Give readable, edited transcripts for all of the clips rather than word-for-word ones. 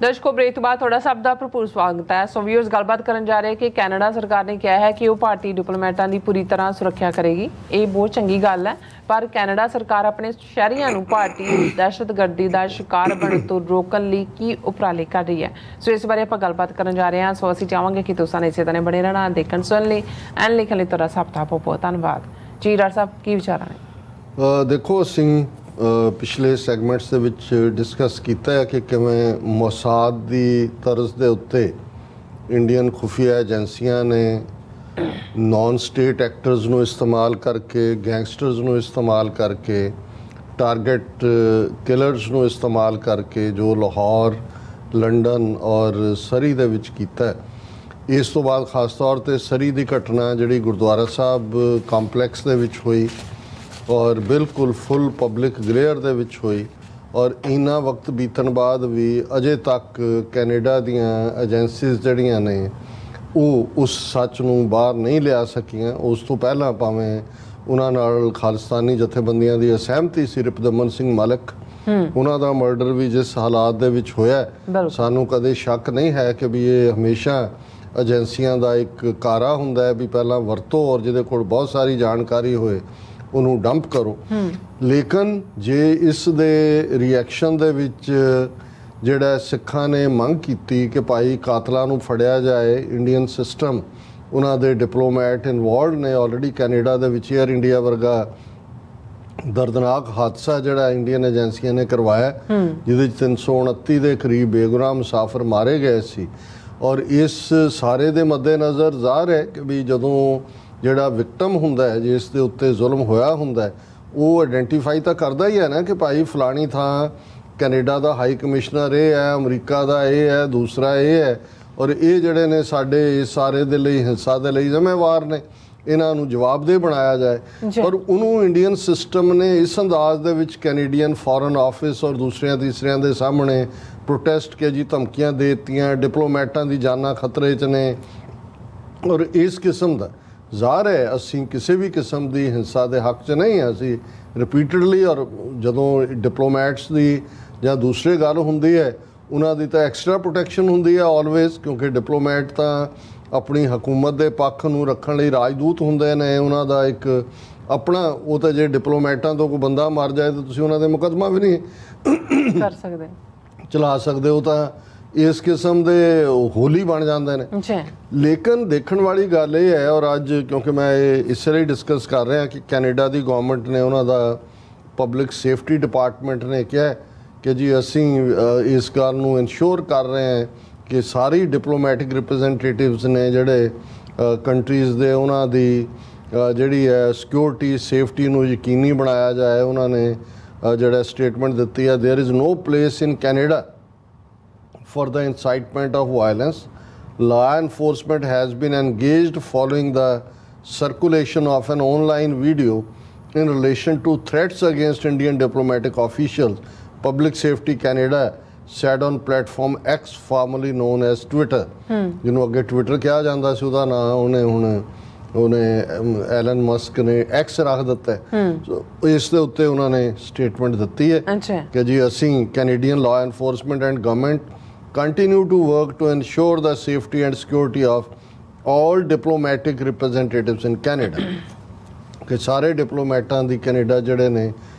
ਦਰਸ਼ਕੋ break ਤੋਂ ਬਾਅਦ ਤੁਹਾਡਾ ਸਭ ਦਾ ਭਰਪੂਰ ਸਵਾਗਤ ਹੈ। ਸੋ ਵੀਅਰਸ ਗੱਲਬਾਤ ਕਰਨ ਜਾ ਰਹੇ ਕਿ ਕੈਨੇਡਾ ਸਰਕਾਰ ਨੇ ਕਿਹਾ ਹੈ ਕਿ ਉਹ ਭਾਰਤੀ ਡਿਪਲੋਮੈਟਾਂ ਦੀ ਪੂਰੀ ਤਰ੍ਹਾਂ ਸੁਰੱਖਿਆ ਕਰੇਗੀ। ਇਹ ਬਹੁਤ ਚੰਗੀ ਗੱਲ ਹੈ, ਪਰ ਕੈਨੇਡਾ ਸਰਕਾਰ ਆਪਣੇ ਸ਼ਹਿਰੀਆਂ ਨੂੰ ਭਾਰਤੀ ਦਹਿਸ਼ਤਗਰਦੀ ਦਾ ਸ਼ਿਕਾਰ ਬਣਨ ਤੋਂ ਰੋਕਣ ਲਈ ਕੀ ਉਪਰਾਲੇ ਕਰ ਰਹੀ ਹੈ। ਸੋ ਇਸ ਬਾਰੇ ਆਪਾਂ ਗੱਲਬਾਤ ਕਰਨ ਜਾ ਰਹੇ ਹਾਂ। ਸੋ ਅਸੀਂ ਚਾਹਾਂਗੇ ਕਿ ਤੁਸੀਂ ਇਸੇ ਤਰ੍ਹਾਂ ਬਣੇ ਰਹਿਣਾ, ਦੇਖਣ ਸੁਣਨ ਲਈ ਐਂਡ ਲਿਖਣ ਲਈ ਤੁਹਾਡਾ ਸਭ ਦਾ ਬਹੁਤ ਧੰਨਵਾਦ ਜੀ। ਡਾਕਟਰ ਸਾਹਿਬ ਕੀ ਵਿਚਾਰਾਂ ਨੇ? ਦੇਖੋ ਅਸੀਂ ਪਿਛਲੇ ਸੈਗਮੈਂਟਸ ਦੇ ਵਿੱਚ ਡਿਸਕਸ ਕੀਤਾ ਹੈ ਕਿ ਕਿਵੇਂ ਮੋਸਾਦ ਦੀ ਤਰਜ਼ ਦੇ ਉੱਤੇ ਇੰਡੀਅਨ ਖੁਫੀਆ ਏਜੰਸੀਆਂ ਨੇ ਨੌਨ ਸਟੇਟ ਐਕਟਰਸ ਨੂੰ ਇਸਤੇਮਾਲ ਕਰਕੇ, ਗੈਂਗਸਟਰਸ ਨੂੰ ਇਸਤੇਮਾਲ ਕਰਕੇ, ਟਾਰਗੇਟ ਕਿਲਰਸ ਨੂੰ ਇਸਤੇਮਾਲ ਕਰਕੇ ਜੋ ਲਾਹੌਰ, ਲੰਡਨ ਔਰ ਸਰੀ ਦੇ ਵਿੱਚ ਕੀਤਾ। ਇਸ ਤੋਂ ਬਾਅਦ ਖਾਸ ਤੌਰ 'ਤੇ ਸਰੀ ਦੀ ਘਟਨਾ ਜਿਹੜੀ ਗੁਰਦੁਆਰਾ ਸਾਹਿਬ ਕੰਪਲੈਕਸ ਦੇ ਵਿੱਚ ਹੋਈ ਔਰ ਬਿਲਕੁਲ ਫੁੱਲ ਪਬਲਿਕ ਗਲੇਅਰ ਦੇ ਵਿੱਚ ਹੋਈ, ਔਰ ਇੰਨਾ ਵਕਤ ਬੀਤਣ ਬਾਅਦ ਵੀ ਅਜੇ ਤੱਕ ਕੈਨੇਡਾ ਦੀਆਂ ਏਜੰਸੀਜ਼ ਜਿਹੜੀਆਂ ਨੇ ਉਹ ਉਸ ਸੱਚ ਨੂੰ ਬਾਹਰ ਨਹੀਂ ਲਿਆ ਸਕੀਆਂ। ਉਸ ਤੋਂ ਪਹਿਲਾਂ ਭਾਵੇਂ ਉਹਨਾਂ ਨਾਲ ਖਾਲਿਸਤਾਨੀ ਜਥੇਬੰਦੀਆਂ ਦੀ ਅਸਹਿਮਤੀ ਸੀ, ਰਿਪਦਮਨ ਸਿੰਘ ਮਲਕ ਉਹਨਾਂ ਦਾ ਮਰਡਰ ਵੀ ਜਿਸ ਹਾਲਾਤ ਦੇ ਵਿੱਚ ਹੋਇਆ, ਸਾਨੂੰ ਕਦੇ ਸ਼ੱਕ ਨਹੀਂ ਹੈ ਕਿ ਵੀ ਇਹ ਹਮੇਸ਼ਾ ਏਜੰਸੀਆਂ ਦਾ ਇੱਕ ਕਾਰਾ ਹੁੰਦਾ ਹੈ ਵੀ ਪਹਿਲਾਂ ਵਰਤੋ ਔਰ ਜਿਹਦੇ ਕੋਲ ਬਹੁਤ ਸਾਰੀ ਜਾਣਕਾਰੀ ਹੋਏ ਉਹਨੂੰ ਡੰਪ ਕਰੋ। ਲੇਕਿਨ ਜੇ ਇਸ ਦੇ ਰਿਐਕਸ਼ਨ ਦੇ ਵਿੱਚ ਜਿਹੜਾ ਸਿੱਖਾਂ ਨੇ ਮੰਗ ਕੀਤੀ ਕਿ ਭਾਈ ਕਾਤਲਾਂ ਨੂੰ ਫੜਿਆ ਜਾਏ, ਇੰਡੀਅਨ ਸਿਸਟਮ ਉਹਨਾਂ ਦੇ ਡਿਪਲੋਮੈਟ ਇਨਵੋਲਵਡ ਨੇ ਆਲਰੇਡੀ ਕੈਨੇਡਾ ਦੇ ਵਿੱਚ ਏਅਰ ਇੰਡੀਆ ਵਰਗਾ ਦਰਦਨਾਕ ਹਾਦਸਾ ਜਿਹੜਾ ਇੰਡੀਅਨ ਏਜੰਸੀਆਂ ਨੇ ਕਰਵਾਇਆ ਜਿਹਦੇ 'ਚ 329 ਦੇ ਕਰੀਬ ਬੇਗੁਨਾਹ ਮੁਸਾਫਰ ਮਾਰੇ ਗਏ ਸੀ। ਔਰ ਇਸ ਸਾਰੇ ਦੇ ਮੱਦੇਨਜ਼ਰ ਜ਼ਾਹਰ ਹੈ ਕਿ ਵੀ ਜਦੋਂ ਜਿਹੜਾ ਵਿਕਟਮ ਹੁੰਦਾ ਹੈ, ਜਿਸ ਦੇ ਉੱਤੇ ਜ਼ੁਲਮ ਹੋਇਆ ਹੁੰਦਾ ਹੈ, ਉਹ ਆਇਡੈਂਟੀਫਾਈ ਤਾਂ ਕਰਦਾ ਹੀ ਹੈ ਨਾ ਕਿ ਭਾਈ ਫਲਾਣੀ ਥਾਂ ਕੈਨੇਡਾ ਦਾ ਹਾਈ ਕਮਿਸ਼ਨਰ ਇਹ ਹੈ, ਅਮਰੀਕਾ ਦਾ ਇਹ ਹੈ, ਦੂਸਰਾ ਇਹ ਹੈ, ਔਰ ਇਹ ਜਿਹੜੇ ਨੇ ਸਾਡੇ ਇਸ ਸਾਰੇ ਦੇ ਲਈ ਹਿੰਸਾ ਦੇ ਲਈ ਜ਼ਿੰਮੇਵਾਰ ਨੇ, ਇਹਨਾਂ ਨੂੰ ਜਵਾਬਦੇਹ ਬਣਾਇਆ ਜਾਏ। ਔਰ ਉਹਨੂੰ ਇੰਡੀਅਨ ਸਿਸਟਮ ਨੇ ਇਸ ਅੰਦਾਜ਼ ਦੇ ਵਿੱਚ ਕੈਨੇਡੀਅਨ ਫੋਰਨ ਆਫਿਸ ਔਰ ਦੂਸਰਿਆਂ ਤੀਸਰਿਆਂ ਦੇ ਸਾਹਮਣੇ ਪ੍ਰੋਟੈਸਟ ਕੇ ਜੀ ਧਮਕੀਆਂ ਦੇ ਦਿੱਤੀਆਂ, ਡਿਪਲੋਮੈਟਾਂ ਦੀ ਜਾਨਾਂ ਖਤਰੇ 'ਚ ਨੇ। ਔਰ ਇਸ ਕਿਸਮ ਦਾ ਜ਼ਾਹਰ ਹੈ ਅਸੀਂ ਕਿਸੇ ਵੀ ਕਿਸਮ ਦੀ ਹਿੰਸਾ ਦੇ ਹੱਕ 'ਚ ਨਹੀਂ ਹਾਂ। ਅਸੀਂ ਰਿਪੀਟਡਲੀ ਔਰ ਜਦੋਂ ਡਿਪਲੋਮੈਟਸ ਦੀ ਜਾਂ ਦੂਸਰੇ ਗੱਲ ਹੁੰਦੀ ਹੈ ਉਹਨਾਂ ਦੀ ਤਾਂ ਐਕਸਟਰਾ ਪ੍ਰੋਟੈਕਸ਼ਨ ਹੁੰਦੀ ਹੈ ਆਲਵੇਜ਼, ਕਿਉਂਕਿ ਡਿਪਲੋਮੈਟ ਤਾਂ ਆਪਣੀ ਹਕੂਮਤ ਦੇ ਪੱਖ ਨੂੰ ਰੱਖਣ ਲਈ ਰਾਜਦੂਤ ਹੁੰਦੇ ਨੇ। ਉਹਨਾਂ ਦਾ ਇੱਕ ਆਪਣਾ ਉਹ ਤਾਂ ਜੇ ਡਿਪਲੋਮੈਟਾਂ ਤੋਂ ਕੋਈ ਬੰਦਾ ਮਰ ਜਾਏ ਤਾਂ ਤੁਸੀਂ ਉਹਨਾਂ ਦੇ ਮੁਕੱਦਮਾ ਵੀ ਨਹੀਂ ਕਰ ਸਕਦੇ, ਚਲਾ ਸਕਦੇ। ਉਹ ਤਾਂ ਇਸ ਕਿਸਮ ਦੇ ਹੋਲੀ ਬਣ ਜਾਂਦੇ ਨੇ। ਲੇਕਿਨ ਦੇਖਣ ਵਾਲੀ ਗੱਲ ਇਹ ਹੈ, ਔਰ ਅੱਜ ਕਿਉਂਕਿ ਮੈਂ ਇਹ ਇਸ ਲਈ ਡਿਸਕਸ ਕਰ ਰਿਹਾ ਕਿ ਕੈਨੇਡਾ ਦੀ ਗੌਰਮੈਂਟ ਨੇ, ਉਹਨਾਂ ਦਾ ਪਬਲਿਕ ਸੇਫਟੀ ਡਿਪਾਰਟਮੈਂਟ ਨੇ ਕਿਹਾ ਕਿ ਜੀ ਅਸੀਂ ਇਸ ਗੱਲ ਨੂੰ ਇਨਸ਼ੋਰ ਕਰ ਰਹੇ ਹਾਂ ਕਿ ਸਾਰੀ ਡਿਪਲੋਮੈਟਿਕ ਰਿਪਰੈਜ਼ੈਂਟੇਟਿਵਸ ਨੇ ਜਿਹੜੇ ਕੰਟਰੀਜ਼ ਦੇ, ਉਹਨਾਂ ਦੀ ਜਿਹੜੀ ਹੈ ਸਿਕਿਉਰਿਟੀ ਸੇਫਟੀ ਨੂੰ ਯਕੀਨੀ ਬਣਾਇਆ ਜਾਏ। ਉਹਨਾਂ ਨੇ ਜਿਹੜਾ ਸਟੇਟਮੈਂਟ ਦਿੱਤੀ ਹੈ, there is no place in Canada for the incitement of violence. Law enforcement has been engaged following the circulation of an online video in relation to threats against Indian diplomatic officials. Public Safety Canada said on platform X, formerly known as Twitter. ਜਿਹਨੂੰ ਅੱਗੇ Twitter ਕਿਹਾ ਜਾਂਦਾ ਸੀ, ਉਹਦਾ ਨਾਂ ਉਹਨੇ Allen Musk ਨੇ X ਰੱਖ ਦਿੱਤਾ ਹੈ। ਇਸ ਦੇ ਉੱਤੇ ਉਹਨਾਂ ਨੇ ਸਟੇਟਮੈਂਟ ਦਿੱਤੀ ਹੈ ਕਿ ਜੀ ਅਸੀਂ Canadian law enforcement and government continue to work to ensure the safety and security of all diplomatic representatives in Canada. ਕਿ ਸਾਰੇ ਡਿਪਲੋਮੈਟਾਂ ਦੀ ਕੈਨੇਡਾ ਜਿਹੜੇ ਨੇ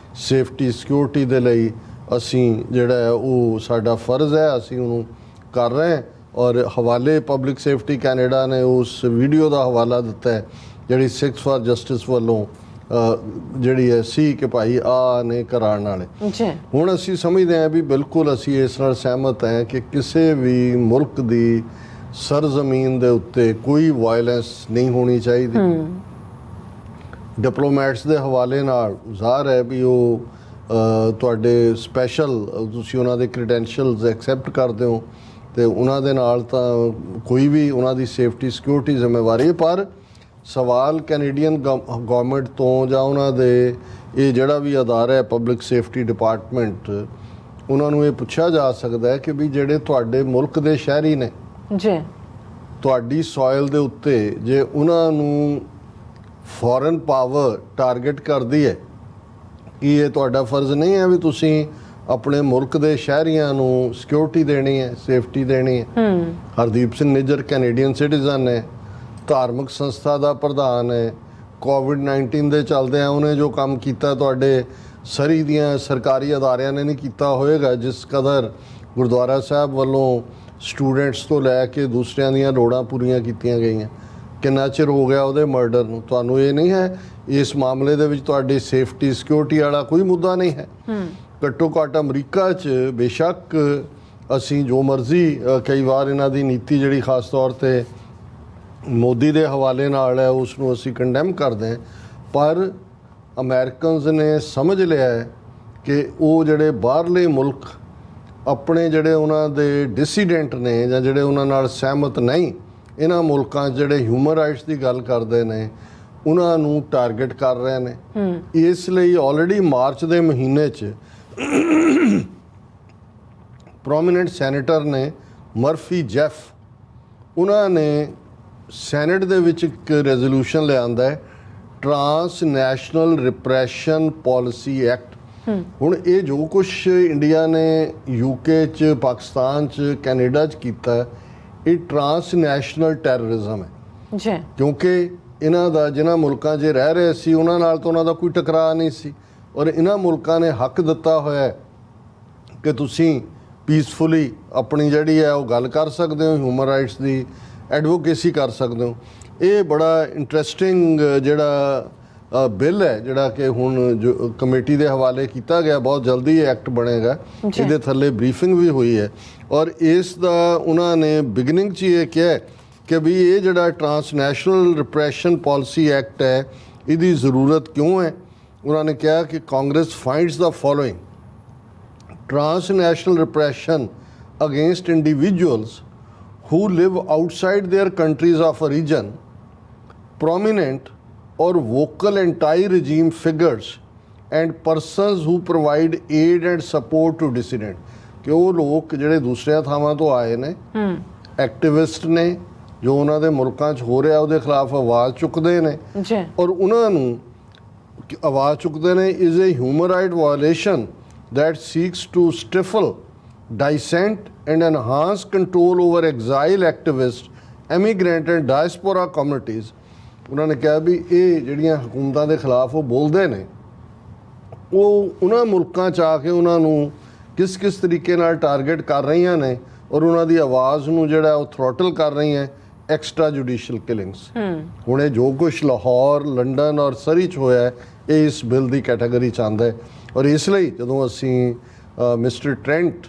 ਸੇਫਟੀ ਸਿਕਿਉਰਿਟੀ ਦੇ ਲਈ ਅਸੀਂ ਜਿਹੜਾ ਹੈ ਉਹ ਸਾਡਾ ਫਰਜ਼ ਹੈ, ਅਸੀਂ ਉਹਨੂੰ ਕਰ ਰਹੇ ਹਾਂ। ਔਰ ਹਵਾਲੇ ਪਬਲਿਕ ਸੇਫਟੀ ਕੈਨੇਡਾ ਨੇ ਉਸ ਵੀਡੀਓ ਦਾ ਹਵਾਲਾ ਦਿੱਤਾ ਹੈ ਜਿਹੜੀ ਸਿੱਖਸ ਫਾਰ ਜਸਟਿਸ ਵੱਲੋਂ ਜਿਹੜੀ ਹੈ ਸੀ ਕਿ ਭਾਈ ਆ ਨੇ ਕਰਾਉਣ ਵਾਲੇ। ਹੁਣ ਅਸੀਂ ਸਮਝਦੇ ਹਾਂ ਵੀ ਬਿਲਕੁਲ ਅਸੀਂ ਇਸ ਨਾਲ ਸਹਿਮਤ ਹਾਂ ਕਿ ਕਿਸੇ ਵੀ ਮੁਲਕ ਦੀ ਸਰਜ਼ਮੀਨ ਦੇ ਉੱਤੇ ਕੋਈ ਵਾਇਲੈਂਸ ਨਹੀਂ ਹੋਣੀ ਚਾਹੀਦੀ। ਡਿਪਲੋਮੈਟਸ ਦੇ ਹਵਾਲੇ ਨਾਲ ਜ਼ਾਹਰ ਹੈ ਵੀ ਉਹ ਤੁਹਾਡੇ ਸਪੈਸ਼ਲ ਤੁਸੀਂ ਉਹਨਾਂ ਦੇ ਕ੍ਰੈਡੈਂਸ਼ੀਅਲਸ ਐਕਸੈਪਟ ਕਰਦੇ ਹੋ ਅਤੇ ਉਹਨਾਂ ਦੇ ਨਾਲ ਤਾਂ ਕੋਈ ਵੀ ਉਹਨਾਂ ਦੀ ਸੇਫਟੀ ਸਿਕਿਉਰਿਟੀ ਜ਼ਿੰਮੇਵਾਰੀ ਹੈ। ਪਰ ਸਵਾਲ ਕੈਨੇਡੀਅਨ ਗੌਰਮੈਂਟ ਤੋਂ ਜਾਂ ਉਹਨਾਂ ਦੇ ਇਹ ਜਿਹੜਾ ਵੀ ਅਦਾਰਾ ਹੈ ਪਬਲਿਕ ਸੇਫਟੀ ਡਿਪਾਰਟਮੈਂਟ, ਉਹਨਾਂ ਨੂੰ ਇਹ ਪੁੱਛਿਆ ਜਾ ਸਕਦਾ ਹੈ ਕਿ ਵੀ ਜਿਹੜੇ ਤੁਹਾਡੇ ਮੁਲਕ ਦੇ ਸ਼ਹਿਰੀ ਨੇ ਜੀ, ਤੁਹਾਡੀ ਸੋਇਲ ਦੇ ਉੱਤੇ ਜੇ ਉਹਨਾਂ ਨੂੰ ਫੋਰਨ ਪਾਵਰ ਟਾਰਗੇਟ ਕਰਦੀ ਹੈ, ਕੀ ਇਹ ਤੁਹਾਡਾ ਫਰਜ਼ ਨਹੀਂ ਹੈ ਵੀ ਤੁਸੀਂ ਆਪਣੇ ਮੁਲਕ ਦੇ ਸ਼ਹਿਰੀਆਂ ਨੂੰ ਸਿਕਿਉਰਿਟੀ ਦੇਣੀ ਹੈ, ਸੇਫਟੀ ਦੇਣੀ ਹੈ। ਹਰਦੀਪ ਸਿੰਘ ਨਿੱਜਰ ਕੈਨੇਡੀਅਨ ਸਿਟੀਜ਼ਨ ਹੈ, ਧਾਰਮਿਕ ਸੰਸਥਾ ਦਾ ਪ੍ਰਧਾਨ ਹੈ। ਕੋਵਿਡ-19 ਦੇ ਚੱਲਦਿਆਂ ਉਹਨੇ ਜੋ ਕੰਮ ਕੀਤਾ ਤੁਹਾਡੇ ਸਰੀ ਦੀਆਂ ਸਰਕਾਰੀ ਅਦਾਰਿਆਂ ਨੇ ਨਹੀਂ ਕੀਤਾ ਹੋਏਗਾ, ਜਿਸ ਕਦਰ ਗੁਰਦੁਆਰਾ ਸਾਹਿਬ ਵੱਲੋਂ ਸਟੂਡੈਂਟਸ ਤੋਂ ਲੈ ਕੇ ਦੂਸਰਿਆਂ ਦੀਆਂ ਲੋੜਾਂ ਪੂਰੀਆਂ ਕੀਤੀਆਂ ਗਈਆਂ। ਕਿੰਨਾ ਚਿਰ ਹੋ ਗਿਆ ਉਹਦੇ ਮਰਡਰ ਨੂੰ? ਤੁਹਾਨੂੰ ਇਹ ਨਹੀਂ ਹੈ ਇਸ ਮਾਮਲੇ ਦੇ ਵਿੱਚ ਤੁਹਾਡੀ ਸੇਫਟੀ ਸਿਕਿਉਰਿਟੀ ਵਾਲਾ ਕੋਈ ਮੁੱਦਾ ਨਹੀਂ ਹੈ? ਘੱਟੋ ਘੱਟ ਅਮਰੀਕਾ 'ਚ ਬੇਸ਼ੱਕ ਅਸੀਂ ਜੋ ਮਰਜ਼ੀ ਕਈ ਵਾਰ ਇਹਨਾਂ ਦੀ ਨੀਤੀ ਜਿਹੜੀ ਖਾਸ ਤੌਰ 'ਤੇ ਮੋਦੀ ਦੇ ਹਵਾਲੇ ਨਾਲ ਹੈ ਉਸ ਨੂੰ ਅਸੀਂ ਕੰਡੈਮ ਕਰਦੇ ਹਾਂ, ਪਰ ਅਮਰੀਕਨਸ ਨੇ ਸਮਝ ਲਿਆ ਹੈ ਕਿ ਉਹ ਜਿਹੜੇ ਬਾਹਰਲੇ ਮੁਲਕ ਆਪਣੇ ਜਿਹੜੇ ਉਹਨਾਂ ਦੇ ਡਿਸੀਡੈਂਟ ਨੇ ਜਾਂ ਜਿਹੜੇ ਉਹਨਾਂ ਨਾਲ ਸਹਿਮਤ ਨਹੀਂ, ਇਹਨਾਂ ਮੁਲਕਾਂ 'ਚ ਜਿਹੜੇ ਹਿਊਮਨ ਰਾਈਟਸ ਦੀ ਗੱਲ ਕਰਦੇ ਨੇ ਉਹਨਾਂ ਨੂੰ ਟਾਰਗੇਟ ਕਰ ਰਹੇ ਨੇ। ਇਸ ਲਈ ਆਲਰੇਡੀ ਮਾਰਚ ਦੇ ਮਹੀਨੇ 'ਚ ਪ੍ਰੋਮੀਨੈਂਟ ਸੈਨੇਟਰ ਨੇ ਮਰਫੀ ਜੈਫ, ਉਹਨਾਂ ਨੇ ਸੈਨੇਟ ਦੇ ਵਿੱਚ ਇੱਕ ਰੈਜ਼ੋਲੂਸ਼ਨ ਲਿਆਂਦਾ ਹੈ trans national repression policy act. ਹੁਣ ਇਹ ਜੋ ਕੁਛ ਇੰਡੀਆ ਨੇ ਯੂਕੇ 'ਚ, ਪਾਕਿਸਤਾਨ 'ਚ, ਕੈਨੇਡਾ 'ਚ ਕੀਤਾ ਇਹ ਟਰਾਂਸ ਨੈਸ਼ਨਲ ਟੈਰਰਿਜ਼ਮ ਹੈ ਜੀ, ਕਿਉਂਕਿ ਇਹਨਾਂ ਦਾ ਜਿਨ੍ਹਾਂ ਮੁਲਕਾਂ 'ਚ ਰਹਿ ਰਹੇ ਸੀ ਉਹਨਾਂ ਨਾਲ ਤਾਂ ਉਹਨਾਂ ਦਾ ਕੋਈ ਟਕਰਾਅ ਨਹੀਂ ਸੀ, ਔਰ ਇਹਨਾਂ ਮੁਲਕਾਂ ਨੇ ਹੱਕ ਦਿੱਤਾ ਹੋਇਆ ਕਿ ਤੁਸੀਂ ਪੀਸਫੁਲੀ ਆਪਣੀ ਜਿਹੜੀ ਹੈ ਉਹ ਗੱਲ ਕਰ ਸਕਦੇ ਹੋ, ਹਿਊਮਨ ਰਾਈਟਸ ਦੀ ਐਡਵੋਕੇਸੀ ਕਰ ਸਕਦੇ ਹੋ। ਇਹ ਬੜਾ ਇੰਟਰਸਟਿੰਗ ਜਿਹੜਾ ਬਿੱਲ ਹੈ ਜਿਹੜਾ ਕਿ ਹੁਣ ਜੋ ਕਮੇਟੀ ਦੇ ਹਵਾਲੇ ਕੀਤਾ ਗਿਆ, ਬਹੁਤ ਜਲਦੀ ਇਹ ਐਕਟ ਬਣੇਗਾ। ਇਹਦੇ ਥੱਲੇ ਬਰੀਫਿੰਗ ਵੀ ਹੋਈ ਹੈ ਔਰ ਇਸ ਦਾ ਉਹਨਾਂ ਨੇ ਬਿਗਨਿੰਗ 'ਚ ਇਹ ਕਿਹਾ ਕਿ ਵੀ ਇਹ ਜਿਹੜਾ ਟਰਾਂਸਨੈਸ਼ਨਲ ਰਿਪਰੈਸ਼ਨ ਪਾਲਿਸੀ ਐਕਟ ਹੈ ਇਹਦੀ ਜ਼ਰੂਰਤ ਕਿਉਂ ਹੈ। ਉਹਨਾਂ ਨੇ ਕਿਹਾ ਕਿ Congress finds the following transnational repression against individuals who live outside their countries of origin, prominent or vocal anti-regime figures and persons who provide aid and support to dissident। ਕਿ ਉਹ ਲੋਕ ਜਿਹੜੇ ਦੂਸਰਿਆਂ ਥਾਵਾਂ ਤੋਂ ਆਏ ਨੇ, ਐਕਟਿਵਿਸਟ ਨੇ, ਜੋ ਉਹਨਾਂ ਦੇ ਮੁਲਕਾਂ 'ਚ ਹੋ ਰਿਹਾ ਉਹਦੇ ਖਿਲਾਫ ਆਵਾਜ਼ ਚੁੱਕਦੇ ਨੇ ਔਰ ਉਹਨਾਂ ਨੂੰ ਆਵਾਜ਼ ਚੁੱਕਦੇ ਨੇ is a human right violation that seeks to stifle dissent and enhance control over exile activists, immigrant and diaspora communities। ਉਹਨਾਂ ਨੇ ਕਿਹਾ ਵੀ ਇਹ ਜਿਹੜੀਆਂ ਹਕੂਮਤਾਂ ਦੇ ਖਿਲਾਫ ਉਹ ਬੋਲਦੇ ਨੇ ਉਹ ਉਹਨਾਂ ਮੁਲਕਾਂ 'ਚ ਆ ਕੇ ਉਹਨਾਂ ਨੂੰ ਕਿਸ ਕਿਸ ਤਰੀਕੇ ਨਾਲ ਟਾਰਗੇਟ ਕਰ ਰਹੀਆਂ ਨੇ ਔਰ ਉਹਨਾਂ ਦੀ ਆਵਾਜ਼ ਨੂੰ ਜਿਹੜਾ ਉਹ ਥ੍ਰੋਟਲ ਕਰ ਰਹੀਆਂ ਐਕਸਟਰਾ ਜੁਡੀਸ਼ੀਅਲ ਕਿਲਿੰਗਸ। ਹੁਣ ਇਹ ਜੋ ਕੁਛ ਲਾਹੌਰ, ਲੰਡਨ ਔਰ ਸਰੀ 'ਚ ਹੋਇਆ ਇਹ ਇਸ ਬਿੱਲ ਦੀ ਕੈਟਾਗਰੀ 'ਚ ਆਉਂਦਾ ਹੈ। ਔਰ ਇਸ ਲਈ ਜਦੋਂ ਅਸੀਂ ਮਿਸਟਰ ਟ੍ਰੈਂਟ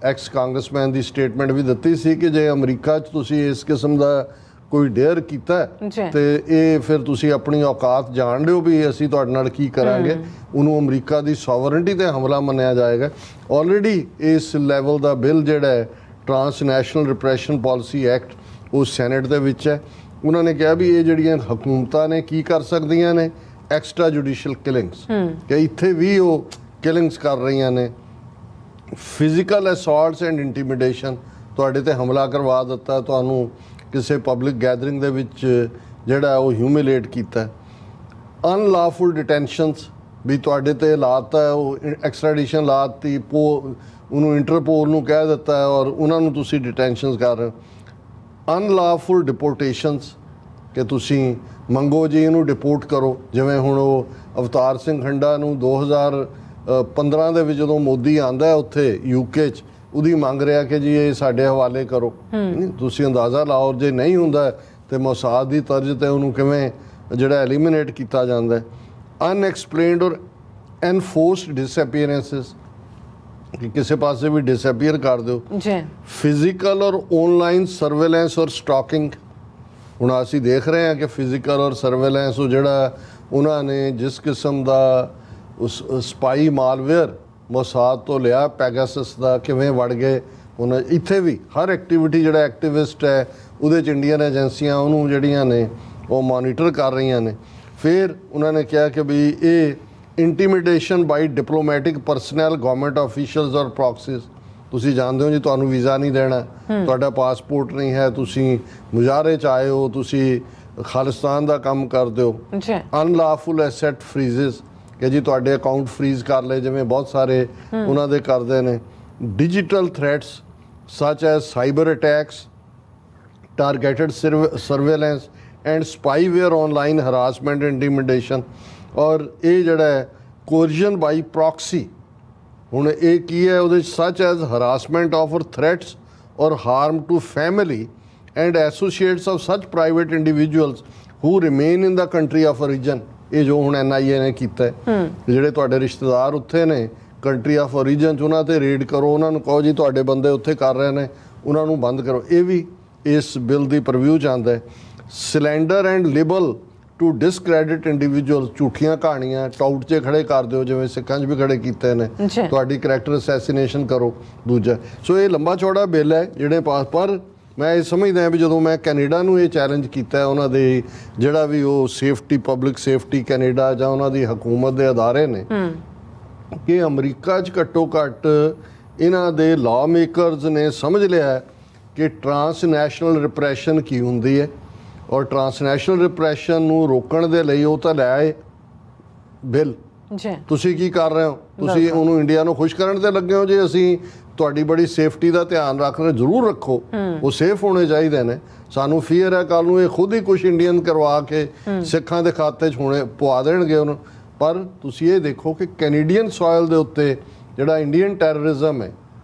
ਐਕਸ ਕਾਂਗਰਸਮੈਨ ਦੀ ਸਟੇਟਮੈਂਟ ਵੀ ਦਿੱਤੀ ਸੀ ਕਿ ਜੇ ਅਮਰੀਕਾ 'ਚ ਤੁਸੀਂ ਇਸ ਕਿਸਮ ਦਾ ਕੋਈ ਡੇਅਰ ਕੀਤਾ ਤੇ ਇਹ ਫਿਰ ਤੁਸੀਂ ਆਪਣੀ ਔਕਾਤ ਜਾਣ ਲਿਓ ਵੀ ਅਸੀਂ ਤੁਹਾਡੇ ਨਾਲ ਕੀ ਕਰਾਂਗੇ, ਉਹਨੂੰ ਅਮਰੀਕਾ ਦੀ ਸੋਵਰਨਟੀ ਤੇ ਹਮਲਾ ਮੰਨਿਆ ਜਾਏਗਾ। ਆਲਰੇਡੀ ਇਸ ਲੈਵਲ ਦਾ ਬਿੱਲ ਜਿਹੜਾ ਹੈ ਟਰਾਂਸਨੈਸ਼ਨਲ ਰਿਪਰੈਸ਼ਨ ਪਾਲਿਸੀ ਐਕਟ ਉਹ ਸੈਨੇਟ ਦੇ ਵਿੱਚ ਹੈ। ਉਹਨਾਂ ਨੇ ਕਿਹਾ ਵੀ ਇਹ ਜਿਹੜੀਆਂ ਹਕੂਮਤਾਂ ਨੇ ਕੀ ਕਰ ਸਕਦੀਆਂ ਨੇ ਐਕਸਟਰਾ ਜੁਡੀਸ਼ੀਅਲ ਕਿਲਿੰਗਸ, ਕਿ ਇੱਥੇ ਵੀ ਉਹ ਕਿਲਿੰਗਸ ਕਰ ਰਹੀਆਂ ਨੇ। ਫਿਜ਼ੀਕਲ ਅਸੌਲਟਸ ਐਂਡ ਇੰਟੀਮੀਡੇਸ਼ਨ, ਤੁਹਾਡੇ ਤੇ ਹਮਲਾ ਕਰਵਾ ਦਿੱਤਾ, ਤੁਹਾਨੂੰ ਕਿਸੇ ਪਬਲਿਕ ਗੈਦਰਿੰਗ ਦੇ ਵਿੱਚ ਜਿਹੜਾ ਉਹ ਹਿਊਮਿਲੇਟ ਕੀਤਾ। ਅਨਲਾਫੁਲ ਡਿਟੈਂਸ਼ਨਸ, ਵੀ ਤੁਹਾਡੇ ਤੇ ਲਾਤਾ ਉਹ ਐਕਸਟ੍ਰੈਡੀਸ਼ਨ ਲਾਤੀ, ਉਹਨੂੰ ਇੰਟਰਪੋਲ ਨੂੰ ਕਹਿ ਦਿੱਤਾ ਔਰ ਉਹਨਾਂ ਨੂੰ ਤੁਸੀਂ ਡਿਟੈਂਸ਼ਨਸ ਕਰ ਰਹੇ ਹੋ। ਅਨਲਾਫੁਲ ਡਿਪੋਰਟੇਸ਼ਨਸ, ਕਿ ਤੁਸੀਂ ਮੰਗੋ ਜੀ ਇਹਨੂੰ ਡਿਪੋਰਟ ਕਰੋ, ਜਿਵੇਂ ਹੁਣ ਉਹ ਅਵਤਾਰ ਸਿੰਘ ਖੰਡਾ ਨੂੰ 2015 ਦੇ ਵਿੱਚ ਜਦੋਂ ਮੋਦੀ ਆਂਦਾ ਉੱਥੇ ਯੂਕੇ 'ਚ ਉਹਦੀ ਮੰਗ ਰਿਹਾ ਕਿ ਜੀ ਇਹ ਸਾਡੇ ਹਵਾਲੇ ਕਰੋ। ਤੁਸੀਂ ਅੰਦਾਜ਼ਾ ਲਾਓ ਜੇ ਨਹੀਂ ਹੁੰਦਾ ਤੇ ਮੋਸਾਦ ਦੀ ਤਰਜ਼ ਤੇ ਉਹਨੂੰ ਕਿਵੇਂ ਜਿਹੜਾ ਐਲੀਮੀਨੇਟ ਕੀਤਾ ਜਾਂਦਾ। ਅਨਐਕਸਪਲੇਨਡ ਔਰ ਐਨਫੋਰਸਡ ਡਿਸਅਪੀਅਰੈਂਸਿਸ, ਕਿ ਕਿਸੇ ਪਾਸੇ ਵੀ ਡਿਸਅਪੀਅਰ ਕਰ ਦਿਓ। ਫਿਜ਼ੀਕਲ ਔਰ ਆਨਲਾਈਨ ਸਰਵੇਲੈਂਸ ਔਰ ਸਟਾਕਿੰਗ, ਹੁਣ ਅਸੀਂ ਦੇਖ ਰਹੇ ਹਾਂ ਕਿ ਫਿਜ਼ੀਕਲ ਔਰ ਸਰਵੇਲੈਂਸ ਉਹ ਜਿਹੜਾ ਉਹਨਾਂ ਨੇ ਜਿਸ ਕਿਸਮ ਦਾ ਉਸ ਸਪਾਈ ਮਾਲਵੇਅਰ ਮੋਸਾਦ ਤੋਂ ਲਿਆ, ਪੈਗਾਸਸ ਦਾ ਕਿਵੇਂ ਵੜ ਗਏ ਉਹਨਾਂ ਇੱਥੇ ਵੀ ਹਰ ਐਕਟੀਵਿਟੀ ਜਿਹੜਾ ਐਕਟਿਵਿਸਟ ਹੈ ਉਹਦੇ 'ਚ ਇੰਡੀਅਨ ਏਜੰਸੀਆਂ ਉਹਨੂੰ ਜਿਹੜੀਆਂ ਨੇ ਉਹ ਮੋਨੀਟਰ ਕਰ ਰਹੀਆਂ ਨੇ। ਫਿਰ ਉਹਨਾਂ ਨੇ ਕਿਹਾ ਕਿ ਵੀ ਇਹ ਇੰਟੀਮੀਡੇਸ਼ਨ ਬਾਈ ਡਿਪਲੋਮੈਟਿਕ ਪਰਸਨਲ, ਗਵਰਨਮੈਂਟ ਆਫੀਸ਼ੀਅਲਸ ਔਰ ਪ੍ਰੋਕਸੀਜ਼, ਤੁਸੀਂ ਜਾਣਦੇ ਹੋ ਜੀ ਤੁਹਾਨੂੰ ਵੀਜ਼ਾ ਨਹੀਂ ਦੇਣਾ, ਤੁਹਾਡਾ ਪਾਸਪੋਰਟ ਨਹੀਂ ਹੈ, ਤੁਸੀਂ ਮੁਜ਼ਾਹਰੇ 'ਚ ਆਏ ਹੋ, ਤੁਸੀਂ ਖਾਲਿਸਤਾਨ ਦਾ ਕੰਮ ਕਰਦੇ ਹੋ। ਅਨਲਾਫੁਲ ਐਸੈਟ ਫਰੀਜ਼ਸ, ਕਿ ਜੀ ਤੁਹਾਡੇ ਅਕਾਊਂਟ ਫਰੀਜ਼ ਕਰ ਲਏ, ਜਿਵੇਂ ਬਹੁਤ ਸਾਰੇ ਉਹਨਾਂ ਦੇ ਕਰਦੇ ਨੇ। Digital threats such as cyber attacks, targeted surveillance and spyware online harassment intimidation. ਔਰ ਇਹ ਜਿਹੜਾ ਹੈ ਕੋਰਜਨ ਬਾਈ ਪ੍ਰੋਕਸੀ, ਹੁਣ ਇਹ ਕੀ ਹੈ ਉਹਦੇ 'ਚ, ਸੱਚ as harassment of threats or harm to family and associates of such private individuals who remain in the country of origin. ਇਹ ਜੋ ਹੁਣ NIA ਨੇ ਕੀਤਾ ਹੈ, ਜਿਹੜੇ ਤੁਹਾਡੇ ਰਿਸ਼ਤੇਦਾਰ ਉੱਥੇ ਨੇ ਕੰਟਰੀ ਆਫ ਓਰੀਜਨ 'ਚ, ਉਹਨਾਂ 'ਤੇ ਰੇਡ ਕਰੋ, ਉਹਨਾਂ ਨੂੰ ਕਹੋ ਜੀ ਤੁਹਾਡੇ ਬੰਦੇ ਉੱਥੇ ਕਰ ਰਹੇ ਨੇ, ਉਹਨਾਂ ਨੂੰ ਬੰਦ ਕਰੋ। ਇਹ ਵੀ ਇਸ ਬਿੱਲ ਦੀ ਪ੍ਰਵਿਊ 'ਚ ਆਉਂਦਾ ਹੈ। ਸਿਲੈਂਡਰ ਐਂਡ ਲਿਬਲ ਟੂ ਡਿਸਕ੍ਰੈਡਿਟ ਇੰਡੀਵਿਜੂਅਲ, ਝੂਠੀਆਂ ਕਹਾਣੀਆਂ ਟਾਊਟ 'ਚ ਖੜੇ ਕਰ ਦਿਓ, ਜਿਵੇਂ ਸਿੱਖਾਂ 'ਚ ਵੀ ਖੜੇ ਕੀਤੇ ਨੇ, ਤੁਹਾਡੀ ਕਰੈਕਟਰ ਅਸੈਸੀਨੇਸ਼ਨ ਕਰੋ। ਦੂਜਾ, ਸੋ ਇਹ ਲੰਬਾ ਚੌੜਾ ਬਿੱਲ ਹੈ ਜਿਹੜੇ ਪਾਸ। ਪਰ ਮੈਂ ਇਹ ਸਮਝਦਾ ਵੀ ਜਦੋਂ ਮੈਂ ਕੈਨੇਡਾ ਨੂੰ ਇਹ ਚੈਲੰਜ ਕੀਤਾ, ਉਹਨਾਂ ਦੇ ਜਿਹੜਾ ਵੀ ਉਹ ਸੇਫਟੀ, ਪਬਲਿਕ ਸੇਫਟੀ ਕੈਨੇਡਾ ਜਾਂ ਉਹਨਾਂ ਦੀ ਹਕੂਮਤ ਦੇ ਅਦਾਰੇ ਨੇ, ਕਿ ਅਮਰੀਕਾ 'ਚ ਘੱਟੋ ਘੱਟ ਇਹਨਾਂ ਦੇ ਲਾਅ ਮੇਕਰਸ ਨੇ ਸਮਝ ਲਿਆ ਕਿ ਟਰਾਂਸਨੈਸ਼ਨਲ ਰਿਪਰੈਸ਼ਨ ਕੀ ਹੁੰਦੀ ਹੈ, ਔਰ ਟਰਾਂਸਨੈਸ਼ਨਲ ਰਿਪਰੈਸ਼ਨ ਨੂੰ ਰੋਕਣ ਦੇ ਲਈ ਉਹ ਤਾਂ ਲੈ ਆਏ ਬਿੱਲ। ਤੁਸੀਂ ਕੀ ਕਰ ਰਹੇ ਹੋ? ਤੁਸੀਂ ਉਹਨੂੰ ਇੰਡੀਆ ਨੂੰ ਖੁਸ਼ ਕਰਨ ਤੇ ਲੱਗੇ ਹੋ ਜੀ ਅਸੀਂ ਤੁਹਾਡੀ ਬੜੀ ਸੇਫਟੀ ਦਾ ਧਿਆਨ ਰੱਖ ਰਹੇ। ਜ਼ਰੂਰ ਰੱਖੋ, ਉਹ ਸੇਫ ਹੋਣੇ ਚਾਹੀਦੇ ਨੇ। ਸਾਨੂੰ ਫੀਅਰ ਹੈ ਕੱਲ੍ਹ ਨੂੰ ਇਹ ਖੁਦ ਹੀ ਕੁਛ ਇੰਡੀਅਨ ਕਰਵਾ ਕੇ ਸਿੱਖਾਂ ਦੇ ਖਾਤੇ 'ਚ ਹੁਣੇ ਪਵਾ ਦੇਣਗੇ ਉਹਨੂੰ। ਪਰ ਤੁਸੀਂ ਇਹ ਦੇਖੋ ਕਿ ਕੈਨੇਡੀਅਨ ਸੋਇਲ ਦੇ ਉੱਤੇ ਜਿਹੜਾ ਇੰਡੀਅਨ ਟੈਰਰਿਜ਼ਮ ਹੈ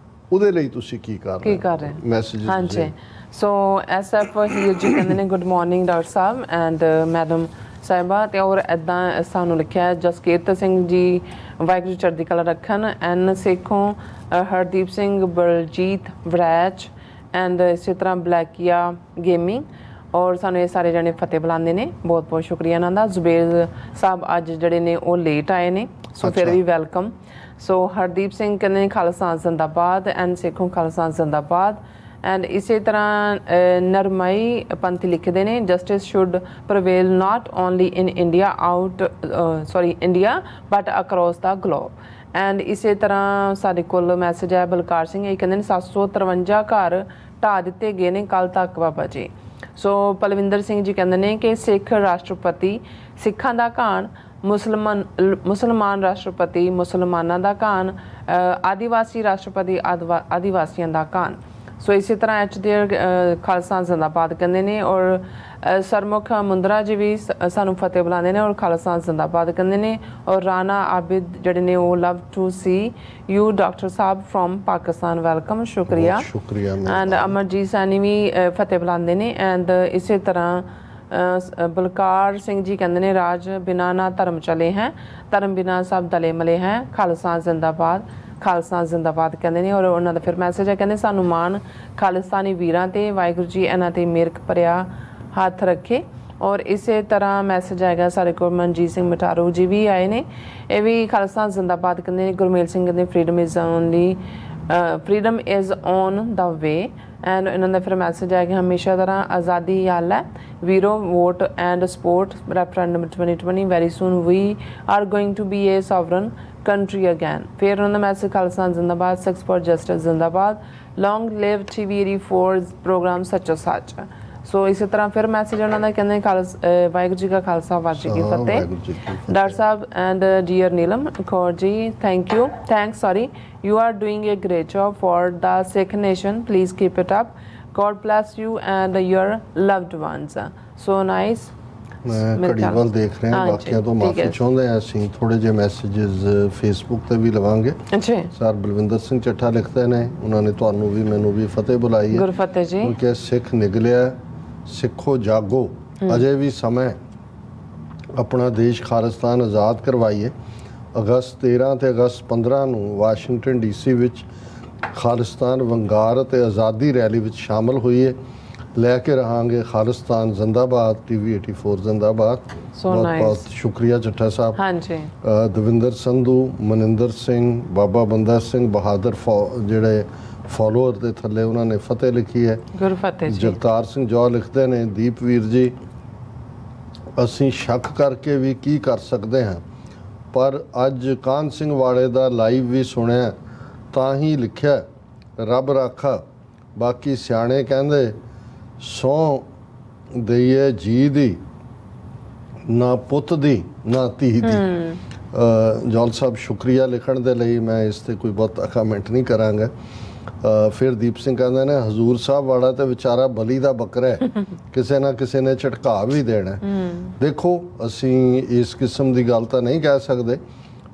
ਉਹਦੇ ਲਈ ਤੁਸੀਂ ਕੀ ਕਰ ਰਹੇ ਹੋ? ਮੈਸੇਜ। ਹਾਂਜੀ, ਸੋ SF ਹੀਰ ਜੀ ਕਹਿੰਦੇ ਨੇ good morning doctor Sahib and madam ਸਾਹਿਬਾ। ਤੇ ਔਰ ਇੱਦਾਂ ਸਾਨੂੰ ਲਿਖਿਆ ਜਸਕੀਰਤ ਸਿੰਘ ਜੀ, ਵਾਹਿਗੁਰੂ ਚੜ੍ਹਦੀ ਕਲਾ ਰੱਖਣ। N ਸੇਖੋਂ, ਹਰਦੀਪ ਸਿੰਘ, ਬਲਜੀਤ ਵਰੈਚ ਐਂਡ ਇਸੇ ਤਰ੍ਹਾਂ ਬਲੈਕੀਆ ਗੇਮਿੰਗ, ਔਰ ਸਾਨੂੰ ਇਹ ਸਾਰੇ ਜਣੇ ਫਤਿਹ ਬੁਲਾਉਂਦੇ ਨੇ। ਬਹੁਤ ਬਹੁਤ ਸ਼ੁਕਰੀਆ ਇਹਨਾਂ ਦਾ। ਜ਼ੁਬੇਰ ਸਾਹਿਬ ਅੱਜ ਜਿਹੜੇ ਨੇ ਉਹ ਲੇਟ ਆਏ ਨੇ, ਸੋ ਫਿਰ ਵੀ ਵੈਲਕਮ। ਸੋ ਹਰਦੀਪ ਸਿੰਘ ਕਹਿੰਦੇ ਨੇ ਖਾਲਸਾ ਜ਼ਿੰਦਾਬਾਦ, N ਸੇਖੋਂ ਖਾਲਸਾ ਜ਼ਿੰਦਾਬਾਦ। ਐਂਡ ਇਸੇ ਤਰ੍ਹਾਂ ਨਰਮਈ ਪੰਥੀ ਲਿਖਦੇ ਨੇ justice should prevail not only in India India but across the globe. And ਇਸੇ ਤਰ੍ਹਾਂ ਸਾਡੇ ਕੋਲ ਮੈਸੇਜ ਹੈ ਬਲਕਾਰ ਸਿੰਘ, ਇਹ ਕਹਿੰਦੇ ਨੇ 753 ਘਰ ਢਾਹ ਦਿੱਤੇ ਗਏ ਨੇ ਕੱਲ੍ਹ ਤੱਕ ਬਾਬਾ ਜੀ। ਸੋ ਪਲਵਿੰਦਰ ਸਿੰਘ ਜੀ ਕਹਿੰਦੇ ਨੇ ਕਿ ਸਿੱਖ ਰਾਸ਼ਟਰਪਤੀ ਸਿੱਖਾਂ ਦਾ ਘਾਣ, ਮੁਸਲਮਾਨ ਰਾਸ਼ਟਰਪਤੀ ਮੁਸਲਮਾਨਾਂ ਦਾ ਘਾਣ, ਆਦੀਵਾਸੀ ਰਾਸ਼ਟਰਪਤੀ ਆਦੀਵਾਸੀਆਂ ਦਾ ਘਾਣ। ਸੋ ਇਸੇ ਤਰ੍ਹਾਂ HD ਖਾਲਸਾ ਜ਼ਿੰਦਾਬਾਦ ਕਹਿੰਦੇ ਨੇ। ਔਰ ਸਰਮੁਖ ਮੁੰਦਰਾ ਜੀ ਵੀ ਸਾਨੂੰ ਫਤਿਹ ਬੁਲਾਉਂਦੇ ਨੇ ਔਰ ਖਾਲਸਾ ਜ਼ਿੰਦਾਬਾਦ ਕਹਿੰਦੇ ਨੇ। ਔਰ ਰਾਣਾ ਆਬਿਦ ਜਿਹੜੇ ਨੇ ਉਹ love to see you doctor sahib from Pakistan, welcome, ਸ਼ੁਕਰੀਆ। ਐਂਡ ਅਮਰਜੀਤ ਸੈਣੀ ਵੀ ਫਤਿਹ ਬੁਲਾਉਂਦੇ ਨੇ। ਐਂਡ ਇਸੇ ਤਰ੍ਹਾਂ ਬਲਕਾਰ ਸਿੰਘ ਜੀ ਕਹਿੰਦੇ ਨੇ ਰਾਜ ਬਿਨਾ ਨਾ ਧਰਮ ਚਲੇ ਹੈ, ਧਰਮ ਬਿਨਾ ਸਭ ਦਲੇ ਮਲੇ ਹੈ, ਖਾਲਸਾ ਜ਼ਿੰਦਾਬਾਦ, ਖਾਲਸਾ ਜ਼ਿੰਦਾਬਾਦ ਕਹਿੰਦੇ ਨੇ। ਔਰ ਉਹਨਾਂ ਦਾ ਫਿਰ ਮੈਸੇਜ ਹੈ, ਕਹਿੰਦੇ ਸਾਨੂੰ ਮਾਣ ਖਾਲਿਸਤਾਨੀ ਵੀਰਾਂ ਤੇ, ਵਾਹਿਗੁਰੂ ਜੀ ਇਹਨਾਂ ਤੇ ਮਿਹਰ ਭਰਿਆ ਹੱਥ ਰੱਖੇ। ਔਰ ਇਸੇ ਤਰ੍ਹਾਂ ਮੈਸੇਜ ਆਏਗਾ ਸਾਡੇ ਕੋਲ ਮਨਜੀਤ ਸਿੰਘ ਮਟਾਰੂ ਜੀ ਵੀ ਆਏ ਨੇ, ਇਹ ਵੀ ਖਾਲਸਾ ਜ਼ਿੰਦਾਬਾਦ ਕਹਿੰਦੇ ਨੇ। ਗੁਰਮੇਲ ਸਿੰਘ ਕਹਿੰਦੇ freedom is on the way. And ਇਹਨਾਂ ਦਾ ਫਿਰ ਮੈਸੇਜ ਆਏਗਾ ਹਮੇਸ਼ਾ ਤਰ੍ਹਾਂ ਆਜ਼ਾਦੀ ਹਾਲ ਹੈ ਵੀਰੋ, vote and support referendum 2020 very soon we are going to be a sovereign country again. ਫਿਰ ਉਹਨਾਂ ਦਾ ਮੈਸੇਜ ਖਾਲਸਾ ਜ਼ਿੰਦਾਬਾਦ, ਸਿੱਖਸ ਫॉर ਜਸਟਿਸ ਜ਼ਿੰਦਾਬਾਦ, ਲੌਂਗ ਲਿਵ TV84 ਪ੍ਰੋਗਰਾਮ ਸੱਚੋ ਸੱਚ। ਸੋ ਇਸੇ ਤਰ੍ਹਾਂ ਫਿਰ ਮੈਸੇਜ ਉਹਨਾਂ ਦਾ ਕਹਿੰਦੇ ਵਾਹਿਗੁਰੂ ਜੀ ਕਾ ਖਾਲਸਾ ਵਾਹਿਗੁਰੂ ਜੀ ਕੀ ਫਤਿਹ। Doctor Sahib and dear Neelam Kaur ji, thanks you are doing a great job for the Sikh nation, please keep it up, God bless you and your loved ones, so nice। ਮੈਂ ਘੜੀ ਵੱਲ ਦੇਖ ਰਿਹਾ, ਬਾਕੀਆਂ ਤੋਂ ਮਾਫੀ ਚਾਹੁੰਦੇ ਹਾਂ। ਅਸੀਂ ਥੋੜੇ ਜਿਹੇ ਮੈਸੇजेस ਫੇਸਬੁੱਕ ਤੇ ਵੀ ਲਵਾਂਗੇ। ਸਰ ਬਲਵਿੰਦਰ ਸਿੰਘ ਚੱਠਾ ਲਿਖਦੇ ਨੇ, ਉਹਨਾਂ ਨੇ ਤੁਹਾਨੂੰ ਵੀ ਮੈਨੂੰ ਵੀ ਫਤਿਹ ਬੁਲਾਈ ਹੈ। ਗੁਰਫਤਿਹ ਜੀ। ਕਿਉਂਕਿ ਸਿੱਖ ਨਿਕਲਿਆ, ਸਿੱਖੋ ਜਾਗੋ, ਅਜੇ ਵੀ ਸਮਾਂ ਆਪਣਾ ਦੇਸ਼ ਖਾਲਿਸਤਾਨ ਆਜ਼ਾਦ ਕਰਵਾਈਏ। ਅਗਸਤ 13 ਤੇ ਅਗਸਤ 15 ਨੂੰ ਵਾਸ਼ਿੰਗਟਨ DC ਵਿੱਚ ਖਾਲਿਸਤਾਨ ਵੰਗਾਰ ਅਤੇ ਆਜ਼ਾਦੀ ਰੈਲੀ ਵਿੱਚ ਸ਼ਾਮਲ ਹੋਈਏ। ਲੈ ਕੇ ਰਹਾਂਗੇ ਖਾਲਿਸਤਾਨ ਜ਼ਿੰਦਾਬਾਦ, TV84 ਜ਼ਿੰਦਾਬਾਦ। ਬਹੁਤ ਬਹੁਤ ਸ਼ੁਕਰੀਆ ਚੱਠਾ ਸਾਹਿਬ। ਹਾਂਜੀ, ਦਵਿੰਦਰ ਸੰਧੂ, ਮਨਿੰਦਰ ਸਿੰਘ, ਬਾਬਾ ਬੰਦਾ ਸਿੰਘ ਬਹਾਦਰ ਜਿਹੜੇ ਫੋਲੋਅਰ ਦੇ ਥੱਲੇ ਉਹਨਾਂ ਨੇ ਫਤਿਹ ਲਿਖੀ ਹੈ। ਗੁਰਫਤਿਹ ਜੀ। ਜਗਤਾਰ ਸਿੰਘ ਜੌ ਲਿਖਦੇ ਨੇ ਦੀਪਵੀਰ ਜੀ, ਅਸੀਂ ਸ਼ੱਕ ਕਰਕੇ ਵੀ ਕੀ ਕਰ ਸਕਦੇ ਹਾਂ, ਪਰ ਅੱਜ ਕਾਹਨ ਸਿੰਘ ਵਾਲੇ ਦਾ ਲਾਈਵ ਵੀ ਸੁਣਿਆ ਤਾਂ ਹੀ ਲਿਖਿਆ ਰੱਬ ਰਾਖਾ, ਬਾਕੀ ਸਿਆਣੇ ਕਹਿੰਦੇ ਸਹੁੰ ਦਈਏ ਜੀ ਦੀ, ਨਾ ਪੁੱਤ ਦੀ ਨਾ ਧੀ ਦੀ। ਜੌਲ ਸਾਹਿਬ ਸ਼ੁਕਰੀਆ ਲਿਖਣ ਦੇ ਲਈ। ਮੈਂ ਇਸ 'ਤੇ ਕੋਈ ਬਹੁਤਾ ਕਮੈਂਟ ਨਹੀਂ ਕਰਾਂਗਾ। ਫਿਰ ਦੀਪ ਸਿੰਘ ਕਹਿੰਦੇ ਨੇ ਹਜ਼ੂਰ ਸਾਹਿਬ ਵਾਲਾ ਤੇ ਵਿਚਾਰਾ ਬਲੀ ਦਾ ਬੱਕਰਾ ਹੈ, ਕਿਸੇ ਨਾ ਕਿਸੇ ਨੇ ਝਟਕਾ ਵੀ ਦੇਣਾ। ਦੇਖੋ ਅਸੀਂ ਇਸ ਕਿਸਮ ਦੀ ਗੱਲ ਤਾਂ ਨਹੀਂ ਕਹਿ ਸਕਦੇ,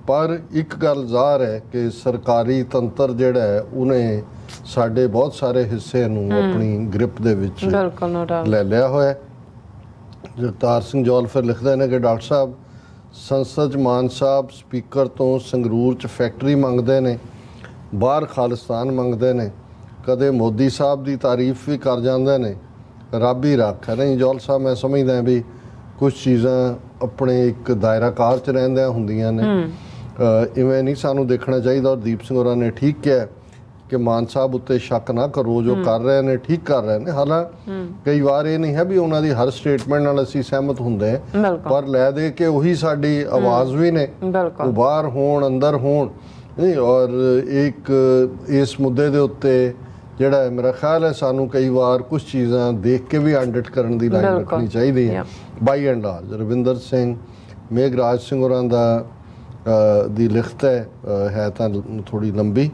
ਪਰ ਇੱਕ ਗੱਲ ਜ਼ਾਹਰ ਹੈ ਕਿ ਸਰਕਾਰੀ ਤੰਤਰ ਜਿਹੜਾ ਹੈ ਉਹਨੇ ਸਾਡੇ ਬਹੁਤ ਸਾਰੇ ਹਿੱਸੇ ਨੂੰ ਆਪਣੀ ਗ੍ਰਿਪ ਦੇ ਵਿੱਚ ਲੈ ਲਿਆ ਹੋਇਆ। ਜਗਤਾਰ ਸਿੰਘ ਜੌਲ ਫਿਰ ਲਿਖਦੇ ਨੇ ਕਿ ਡਾਕਟਰ ਸਾਹਿਬ ਸੰਸਦ 'ਚ ਮਾਨ ਸਾਹਿਬ ਸਪੀਕਰ ਤੋਂ ਸੰਗਰੂਰ 'ਚ ਫੈਕਟਰੀ ਮੰਗਦੇ ਨੇ, ਬਾਹਰ ਖਾਲਿਸਤਾਨ ਮੰਗਦੇ ਨੇ, ਕਦੇ ਮੋਦੀ ਸਾਹਿਬ ਦੀ ਤਾਰੀਫ ਵੀ ਕਰ ਜਾਂਦੇ ਨੇ, ਰੱਬ ਹੀ ਰੱਖ ਹੈ। ਨਹੀਂ ਜੌਲ ਸਾਹਿਬ, ਮੈਂ ਸਮਝਦਾ ਵੀ ਕੁਝ ਚੀਜ਼ਾਂ ਆਪਣੇ ਇੱਕ ਦਾਇਰਾ ਕਾਰ 'ਚ ਰਹਿੰਦਿਆਂ ਹੁੰਦੀਆਂ ਨੇ, ਇਵੇਂ ਨਹੀਂ ਸਾਨੂੰ ਦੇਖਣਾ ਚਾਹੀਦਾ। ਔਰ ਦੀਪ ਸਿੰਘ ਹੋਰਾਂ ਨੇ ਠੀਕ ਕਿਹਾ ਕਿ ਮਾਨ ਸਾਹਿਬ ਉੱਤੇ ਸ਼ੱਕ ਨਾ ਕਰੋ, ਜੋ ਕਰ ਰਹੇ ਨੇ ਠੀਕ ਕਰ ਰਹੇ ਨੇ। ਹਾਲਾਂਕਿ ਕਈ ਵਾਰ ਇਹ ਨਹੀਂ ਹੈ ਵੀ ਉਹਨਾਂ ਦੀ ਹਰ ਸਟੇਟਮੈਂਟ ਨਾਲ ਅਸੀਂ ਸਹਿਮਤ ਹੁੰਦੇ ਹਾਂ, ਪਰ ਲੈ ਦੇ ਕੇ ਉਹੀ ਸਾਡੀ ਆਵਾਜ਼ ਵੀ ਨੇ, ਉਹ ਬਾਹਰ ਹੋਣ ਅੰਦਰ ਹੋਣ। ਔਰ ਇੱਕ ਇਸ ਮੁੱਦੇ ਦੇ ਉੱਤੇ ਜਿਹੜਾ ਮੇਰਾ ਖਿਆਲ ਹੈ ਸਾਨੂੰ ਕਈ ਵਾਰ ਕੁਝ ਚੀਜ਼ਾਂ ਦੇਖ ਕੇ ਵੀ ਆਡਿਟ ਕਰਨ ਦੀ ਲਾਈਨ ਰੱਖਣੀ ਚਾਹੀਦੀ ਹੈ। ਬਾਈ ਐਂਡ ਲਾਰਜ ਰਵਿੰਦਰ ਸਿੰਘ, ਮੇਘਰਾਜ ਸਿੰਘ ਹੋਰਾਂ ਦੀ ਲਿਖਤ ਹੈ ਤਾਂ ਥੋੜੀ ਲੰਬੀ।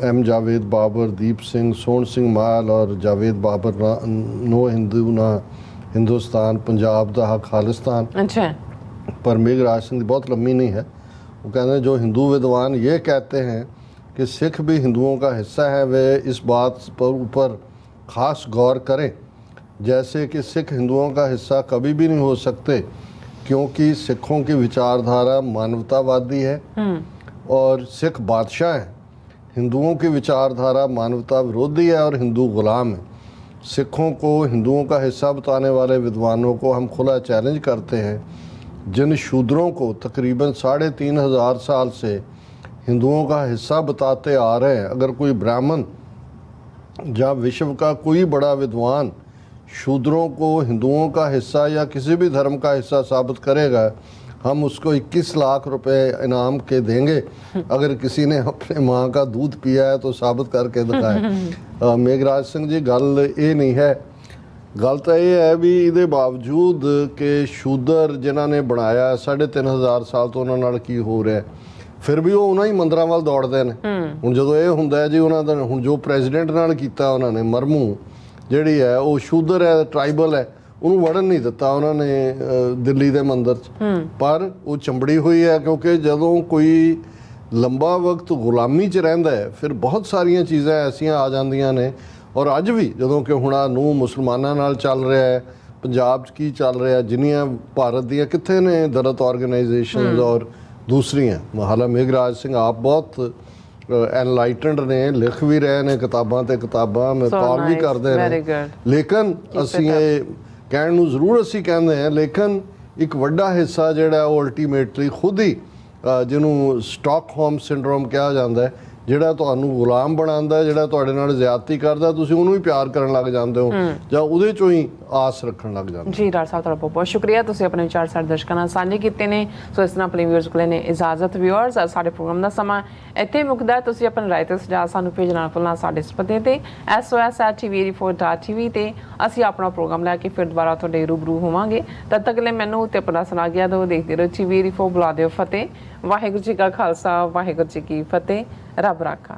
एम जावेद बाबर, दीप सिंह, सोहन सिंह माल और जावेद बाबर नो हिंदू ना हिंदुस्तान, पंजाब दा हक खालिस्तान। अच्छा, पर मेघराज सिंह की बहुत लंबी नहीं है। वो कहते हैं जो हिंदू विद्वान ये कहते हैं कि सिख भी हिंदुओं का हिस्सा है, वे इस बात पर ऊपर ख़ास गौर करें, जैसे कि सिख हिंदुओं का हिस्सा कभी भी नहीं हो सकते, क्योंकि सिखों की विचारधारा मानवतावादी है और सिख बादशाह हैं। हिंदुओं की विचारधारा मानवता विरोधी है और हिंदू गुलाम है। सिखों को हिंदुओं का हिस्सा बताने वाले विद्वानों को हम खुला चैलेंज करते हैं, जिन शूद्रों को तकरीबन 3500 साल से हिंदुओं का हिस्सा बताते आ रहे हैं, अगर कोई ब्राह्मण या विश्व का कोई बड़ा विद्वान शूद्रों को हिंदुओं का हिस्सा या किसी भी धर्म का हिस्सा साबित करेगा, हम उसको 21 लाख रुपए इनाम के देंगे। अगर किसी ने अपने माँ का दूध पिया है तो साबित करके दिखाए। मेघराज सिंह जी, गल ये नहीं है, गल तो ये है भी ਇਹਦੇ ਬਾਵਜੂਦ ਕਿ ਸ਼ੂਦਰ ਜਿਨ੍ਹਾਂ ਨੇ ਬਣਾਇਆ 3500 ਸਾਲ ਤੋਂ ਉਹਨਾਂ ਨਾਲ ਕੀ ਹੋ ਰਿਹਾ, ਫਿਰ ਵੀ ਉਹ ਉਹਨਾਂ ਹੀ ਮੰਦਰਾਂ ਵੱਲ ਦੌੜਦੇ ਨੇ। ਹੁਣ ਜਦੋਂ ਇਹ ਹੁੰਦਾ ਹੈ ਜੀ ਉਹਨਾਂ ਦਾ, ਹੁਣ ਜੋ ਪ੍ਰੈਜ਼ੀਡੈਂਟ ਨਾਲ ਕੀਤਾ ਉਹਨਾਂ ਨੇ, ਮਰਮੂ ਜਿਹੜੀ ਹੈ ਉਹ ਸ਼ੂਦਰ ਹੈ, ਟਰਾਈਬਲ ਹੈ, ਉਹਨੂੰ ਵੜਨ ਨਹੀਂ ਦਿੱਤਾ ਉਹਨਾਂ ਨੇ ਦਿੱਲੀ ਦੇ ਮੰਦਰ 'ਚ। ਪਰ ਉਹ ਚੰਬੜੀ ਹੋਈ ਹੈ, ਕਿਉਂਕਿ ਜਦੋਂ ਕੋਈ ਲੰਬਾ ਵਕਤ ਗੁਲਾਮੀ 'ਚ ਰਹਿੰਦਾ ਹੈ ਫਿਰ ਬਹੁਤ ਸਾਰੀਆਂ ਚੀਜ਼ਾਂ ਐਸੀਆਂ ਆ ਜਾਂਦੀਆਂ ਨੇ। ਔਰ ਅੱਜ ਵੀ ਜਦੋਂ ਕਿ ਹੁਣ ਨੂੰ ਮੁਸਲਮਾਨਾਂ ਨਾਲ ਚੱਲ ਰਿਹਾ ਹੈ, ਪੰਜਾਬ 'ਚ ਕੀ ਚੱਲ ਰਿਹਾ, ਜਿੰਨੀਆਂ ਭਾਰਤ ਦੀਆਂ ਕਿੱਥੇ ਨੇ ਦਲਿਤ ਆਰਗੇਨਾਈਜੇਸ਼ਨਸ ਔਰ ਦੂਸਰੀਆਂ। ਹਾਲਾ ਮੇਘਰਾਜ ਸਿੰਘ ਆਪ ਬਹੁਤ ਐਨਲਾਈਟਨਡ ਨੇ, ਲਿਖ ਵੀ ਰਹੇ ਨੇ ਕਿਤਾਬਾਂ ਤੇ ਕਿਤਾਬਾਂ, ਕਾਲ ਵੀ ਕਰਦੇ ਨੇ। ਲੇਕਿਨ ਅਸੀਂ ਇਹ ਕਹਿਣ ਨੂੰ ਜ਼ਰੂਰ ਅਸੀਂ ਕਹਿੰਦੇ ਹਾਂ, ਲੇਕਿਨ ਇੱਕ ਵੱਡਾ ਹਿੱਸਾ ਜਿਹੜਾ ਉਹ ਅਲਟੀਮੇਟਲੀ ਖੁਦ ਹੀ ਜਿਹਨੂੰ ਸਟਾਕਹੋਮ ਸਿੰਡਰੋਮ ਕਿਹਾ ਜਾਂਦਾ ਹੈ, ਜਿਹੜਾ ਤੁਹਾਨੂੰ ਗੁਲਾਮ ਬਣਾਉਂਦਾ, ਜਿਹੜਾ ਤੁਹਾਡੇ ਨਾਲ ਜ਼ਿਆਦਤੀ ਕਰਦਾ, ਤੁਸੀਂ ਉਹਨੂੰ ਹੀ ਪਿਆਰ ਕਰਨ ਲੱਗ ਜਾਂਦੇ ਹੋ ਜਾਂ ਉਹਦੇ ਚੋਂ ਹੀ ਆਸ ਰੱਖਣ ਲੱਗ ਜਾਂਦੇ ਹੋ। ਜੀ ਡਾਕਟਰ ਸਾਹਿਬ, ਤੁਹਾਡਾ ਬਹੁਤ ਬਹੁਤ ਸ਼ੁਕਰੀਆ, ਤੁਸੀਂ ਆਪਣੇ ਵਿਚਾਰ ਸਾਡੇ ਦਰਸ਼ਕਾਂ ਨਾਲ ਸਾਂਝੇ ਕੀਤੇ ਨੇ। ਸੋ ਇਸ ਨਾਲ ਆਪਣੇ ਵਿਊਅਰਸ ਕੋਲ ਨੇ ਇਜਾਜ਼ਤ। ਵਿਊਅਰਸ, ਸਾਡੇ ਪ੍ਰੋਗਰਾਮ ਦਾ ਸਮਾਂ ਇੱਥੇ ਮੁੱਕਦਾ। ਤੁਸੀਂ ਆਪਣੇ ਰਾਏ ਤੇ ਸੁਝਾਅ ਸਾਨੂੰ ਭੇਜਣਾ ਨਾ ਭੁੱਲਣਾ ਸਾਡੇ ਇਸ ਪਤੇ ਤੇ SOS@tv84.tv ਤੇ ਅਸੀਂ ਆਪਣਾ ਪ੍ਰੋਗਰਾਮ ਲੈ ਕੇ ਫਿਰ ਦੁਬਾਰਾ ਤੁਹਾਡੇ ਰੂਬਰੂ ਹੋਵਾਂਗੇ। ਤਦ ਤੱਕ ਲਈ ਮੈਨੂੰ ਤੇ ਆਪਣਾ ਸੁਣਾ ਗਿਆ ਦੋ ਦੇਖਦੇ ਰਹੋ TV84। ਬੁਲਾ ਦਿਓ ਫਤਿਹ। ਵਾਹਿਗੁਰੂ ਜੀ ਕਾ ਖਾਲਸਾ, ਵਾਹਿਗੁਰੂ ਜੀ ਕੀ ਫਤਿਹ। ਰੱਬ ਰਾਖਾ।